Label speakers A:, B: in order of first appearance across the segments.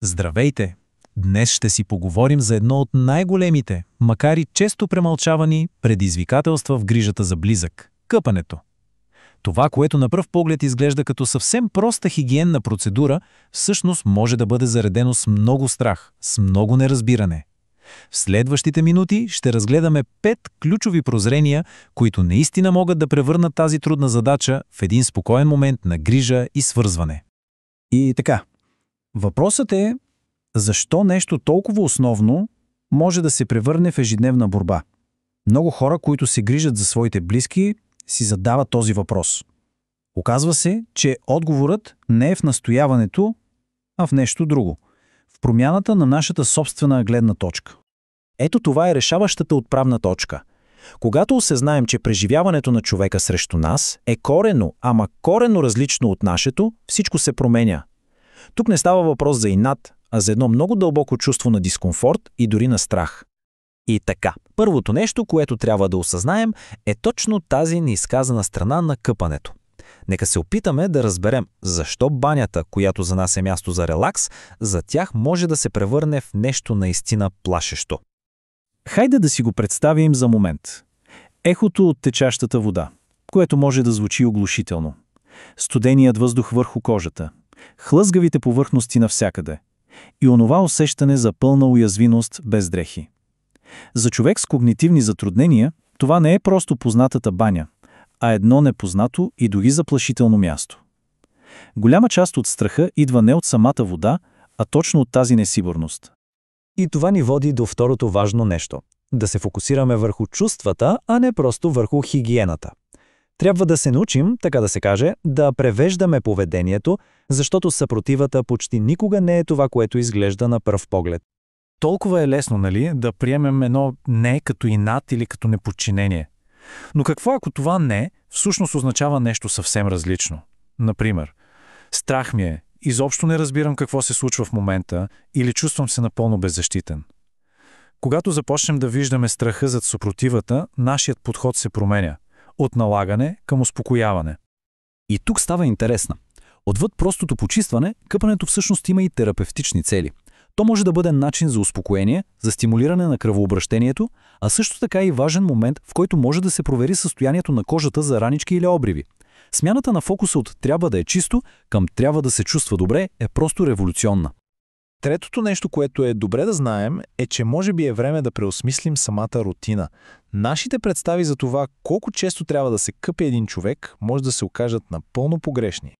A: Здравейте! Днес ще си поговорим за едно от най-големите, макар и често премълчавани, предизвикателства в грижата за близък – къпането. Това, което на пръв поглед изглежда като съвсем проста хигиенна процедура, всъщност може да бъде заредено с много страх, с много неразбиране. В следващите минути ще разгледаме 5 ключови прозрения, които наистина могат да превърнат тази трудна задача в един спокоен момент на грижа и свързване.
B: И така, въпросът е, защо нещо толкова основно може да се превърне в ежедневна борба? Много хора, които се грижат за своите близки, си задават този въпрос. Оказва се, че отговорът не е в настояването, а в нещо друго. В промяната на нашата собствена гледна точка. Ето това е решаващата отправна точка. Когато осъзнаем, че преживяването на човека срещу нас е коренно различно от нашето, всичко се променя. Тук не става въпрос за инат, а за едно много дълбоко чувство на дискомфорт и дори на страх. И така, първото нещо, което трябва да осъзнаем, е точно тази неизказана страна на къпането. Нека се опитаме да разберем защо банята, която за нас е място за релакс, за тях може да се превърне в нещо наистина плашещо. Хайде да си го представим за момент. Ехото от течащата вода, което може да звучи оглушително. Студеният въздух върху кожата, хлъзгавите повърхности навсякъде и онова усещане за пълна уязвимост без дрехи. За човек с когнитивни затруднения това не е просто познатата баня, а едно непознато и дори заплашително място. Голяма част от страха идва не от самата вода, а точно от тази несигурност.
C: И това ни води до второто важно нещо – да се фокусираме върху чувствата, а не просто върху хигиената. Трябва да се научим, така да се каже, да превеждаме поведението, защото съпротивата почти никога не е това, което изглежда на пръв поглед.
B: Толкова е лесно, нали, да приемем едно не като инат или като неподчинение. Но какво ако това не всъщност означава нещо съвсем различно? Например, страх ми е, изобщо не разбирам какво се случва в момента или чувствам се напълно беззащитен. Когато започнем да виждаме страха зад съпротивата, нашият подход се променя. От налагане към успокояване. И тук става интересно. Отвъд простото почистване, къпането всъщност има и терапевтични цели. То може да бъде начин за успокоение, за стимулиране на кръвообращението, а също така и важен момент, в който може да се провери състоянието на кожата за ранички или обриви. Смяната на фокуса от трябва да е чисто към трябва да се чувства добре е просто революционна.
D: Третото нещо, което е добре да знаем, е, че може би е време да преосмислим самата рутина. Нашите представи за това колко често трябва да се къпе един човек може да се окажат напълно погрешни.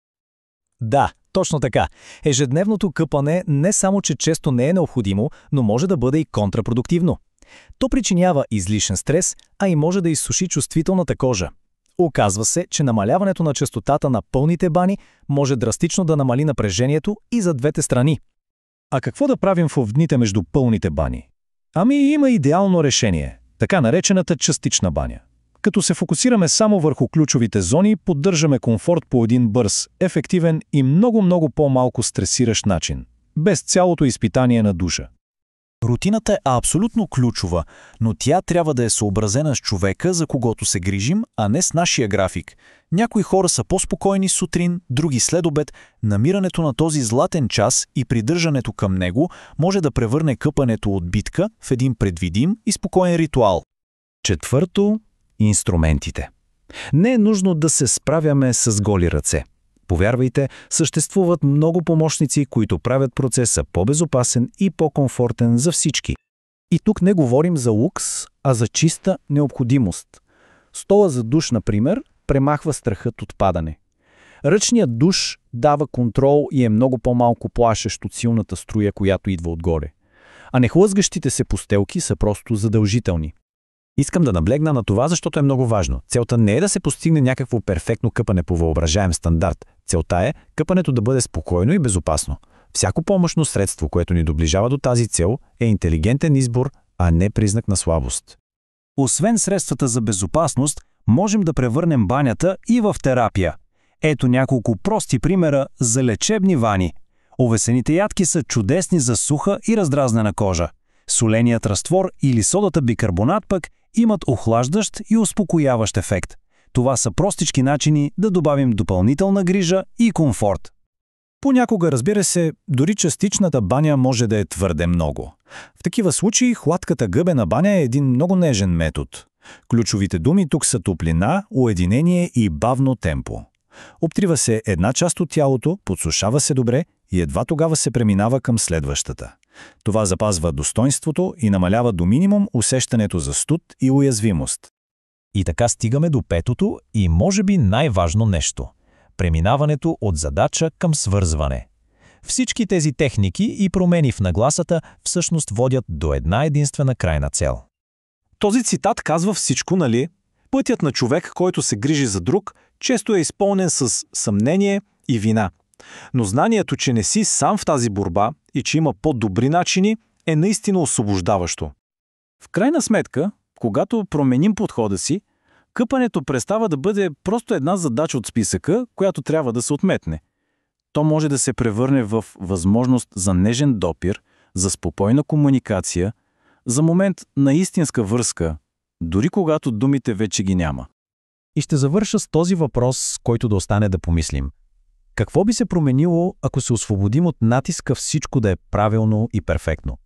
C: Да, точно така. Ежедневното къпане не само, че често не е необходимо, но може да бъде и контрапродуктивно. То причинява излишен стрес, а и може да изсуши чувствителната кожа. Оказва се, че намаляването на честотата на пълните бани може драстично да намали напрежението и за двете страни.
B: А какво да правим в дните между пълните бани? Ами има идеално решение, така наречената частична баня. Като се фокусираме само върху ключовите зони, поддържаме комфорт по един бърз, ефективен и много по-малко стресиращ начин, без цялото изпитание на душа.
E: Рутината е абсолютно ключова, но тя трябва да е съобразена с човека, за когото се грижим, а не с нашия график. Някои хора са по-спокойни сутрин, други след обед. Намирането на този златен час и придържането към него може да превърне къпането от битка в един предвидим и спокоен ритуал.
B: Четвърто – инструментите. Не е нужно да се справяме с голи ръце. Повярвайте, съществуват много помощници, които правят процеса по-безопасен и по-комфортен за всички. И тук не говорим за лукс, а за чиста необходимост. Стола за душ, например, премахва страхът от падане. Ръчният душ дава контрол и е много по-малко плашещ от силната струя, която идва отгоре. А нехлъзгащите се постелки са просто задължителни.
A: Искам да наблегна на това, защото е много важно. Целта не е да се постигне някакво перфектно къпане по въображаем стандарт. Целта е къпането да бъде спокойно и безопасно. Всяко помощно средство, което ни доближава до тази цел, е интелигентен избор, а не признак на слабост.
E: Освен средствата за безопасност, можем да превърнем банята и в терапия. Ето няколко прости примера за лечебни вани. Овесените ядки са чудесни за суха и раздразнена кожа. Соленият разтвор или содата бикарбонат пък имат охлаждащ и успокояващ ефект. Това са простички начини да добавим допълнителна грижа и комфорт.
B: Понякога, разбира се, дори частичната баня може да е твърде много. В такива случаи хладката гъбена баня е един много нежен метод. Ключовите думи тук са топлина, уединение и бавно темпо. Обтрива се една част от тялото, подсушава се добре и едва тогава се преминава към следващата. Това запазва достойнството и намалява до минимум усещането за студ и уязвимост.
C: И така стигаме до петото и може би най-важно нещо – преминаването от задача към свързване. Всички тези техники и промени в нагласата всъщност водят до една единствена крайна цел.
A: Този цитат казва всичко, нали? Пътят на човек, който се грижи за друг, често е изпълнен с съмнение и вина. Но знанието, че не си сам в тази борба и че има по-добри начини, е наистина освобождаващо. В крайна сметка, когато променим подхода си, къпането престава да бъде просто една задача от списъка, която трябва да се отметне. То може да се превърне в възможност за нежен допир, за спокойна комуникация, за момент на истинска връзка, дори когато думите вече ги няма.
C: И ще завърша с този въпрос, който да остане да помислим. Какво би се променило, ако се освободим от натиска всичко да е правилно и перфектно?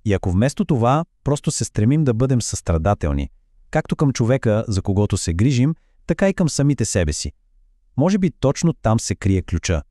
C: И ако вместо това просто се стремим да бъдем състрадателни, както към човека, за когото се грижим, така и към самите себе си. Може би точно там се крие ключа.